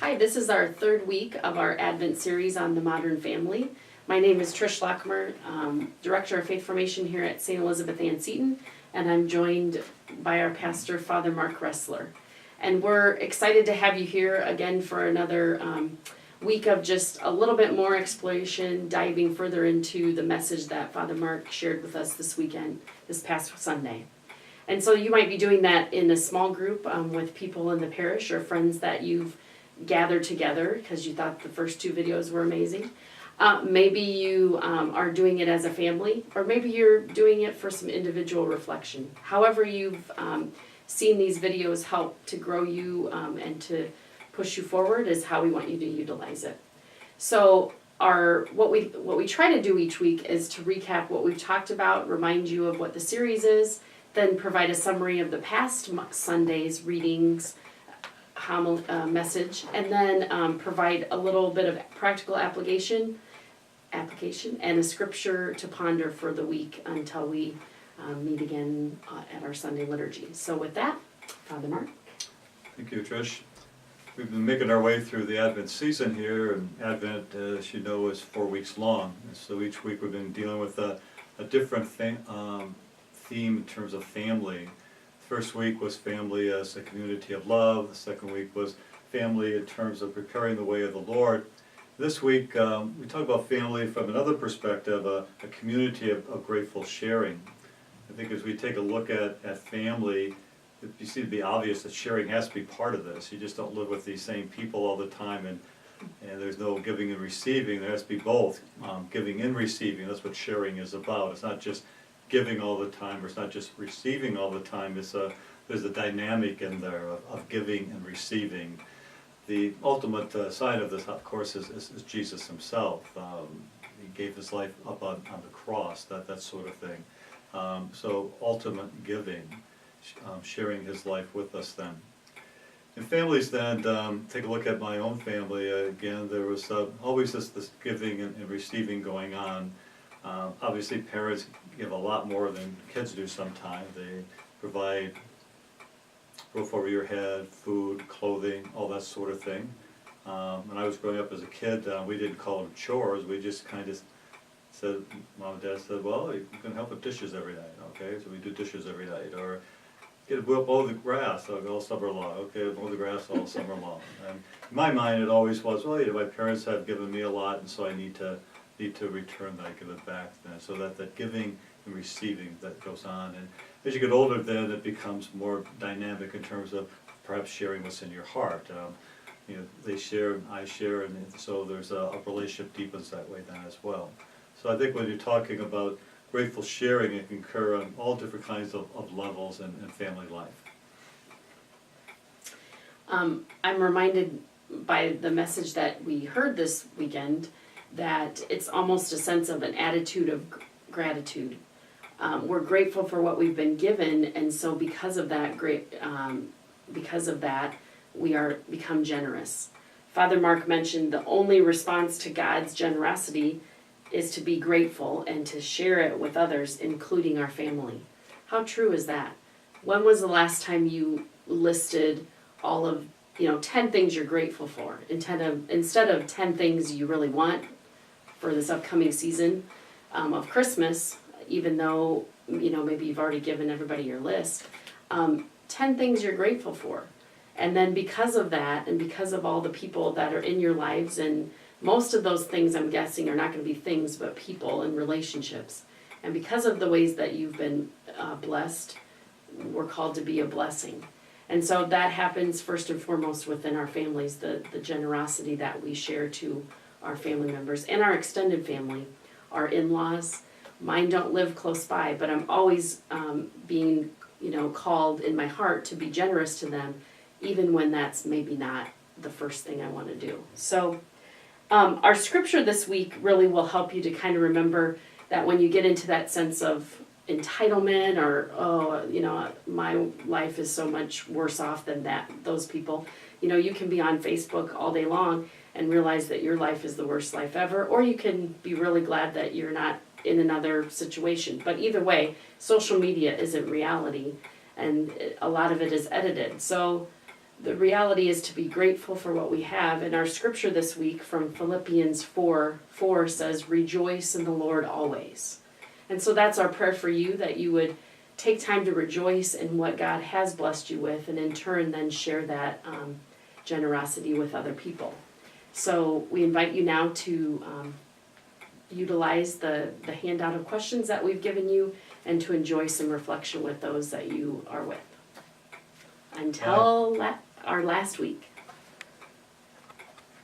Hi, this is our third week of our Advent series on the Modern Family. My name is Trish Lockmer, Director of Faith Formation here at St. Elizabeth Ann Seton, and I'm joined by our pastor, Father Mark Ressler. And we're excited to have you here again for another week of just a little bit more exploration, diving further into the message that Father Mark shared with us this past Sunday. And so you might be doing that in a small group with people in the parish or friends that you've gathered together because you thought the first two videos were amazing. Maybe you are doing it as a family, or maybe you're doing it for some individual reflection. However you've seen these videos help to grow you and to push you forward is how we want you to utilize it. So what we try to do each week is to recap what we've talked about, remind you of what the series is, then provide a summary of the past Sunday's readings, message, and then provide a little bit of practical application and a scripture to ponder for the week until we meet again at our Sunday liturgy. So with that, Father Mark. Thank you, Trish. We've been making our way through the Advent season here, and Advent, as you know, is 4 weeks long. And so each week we've been dealing with a different theme in terms of family. First week was family as a community of love. The second week was family in terms of preparing the way of the Lord. This week we talk about family from another perspective, a community of grateful sharing. I think as we take a look at family, it seems to be obvious that sharing has to be part of this. You just don't live with these same people all the time, and there's no giving and receiving. There has to be both, giving and receiving. That's what sharing is about. It's not just giving all the time, or it's not just receiving all the time. There's a dynamic in there of giving and receiving. The ultimate side of this, of course, is Jesus himself. He gave his life up on the cross, that sort of thing. So ultimate giving, sharing his life with us then. In families then, take a look at my own family. Again, there was always this giving and receiving going on. Obviously, parents give a lot more than kids do sometimes. They provide roof over your head, food, clothing, all that sort of thing. When I was growing up as a kid, we didn't call them chores. We just kind of said, Mom and Dad said, well, you can help with dishes every night, okay? So we do dishes every night. Or mow the grass all summer long, okay? Mow the grass all summer long. And in my mind, it always was, well, my parents have given me a lot, and so I need to return that, give it back then. So that giving and receiving that goes on. And as you get older then it becomes more dynamic in terms of perhaps sharing what's in your heart. They share, I share, and so there's a relationship deepens that way then as well. So I think when you're talking about grateful sharing, it can occur on all different kinds of levels in family life. I'm reminded by the message that we heard this weekend that it's almost a sense of an attitude of gratitude. We're grateful for what we've been given, and so because of that, we become generous. Father Mark mentioned the only response to God's generosity is to be grateful and to share it with others, including our family. How true is that? When was the last time you listed all of 10 things you're grateful for instead of 10 things you really want for this upcoming season of Christmas, even though maybe you've already given everybody your list, 10 things you're grateful for. And then because of that, and because of all the people that are in your lives, and most of those things I'm guessing are not going to be things but people and relationships, and because of the ways that you've been blessed, we're called to be a blessing. And so that happens first and foremost within our families, the generosity that we share to our family members and our extended family, our in-laws. Mine don't live close by, but I'm always being called in my heart to be generous to them, even when that's maybe not the first thing I want to do. So our scripture this week really will help you to kind of remember that when you get into that sense of entitlement or, my life is so much worse off than those people, you can be on Facebook all day long and realize that your life is the worst life ever, or you can be really glad that you're not in another situation. But either way, social media isn't reality, and a lot of it is edited. So the reality is to be grateful for what we have. And our scripture this week from Philippians 4:4 says, "Rejoice in the Lord always." And so that's our prayer for you, that you would take time to rejoice in what God has blessed you with, and in turn then share that generosity with other people. So we invite you now to utilize the handout of questions that we've given you, and to enjoy some reflection with those that you are with. Until our last week.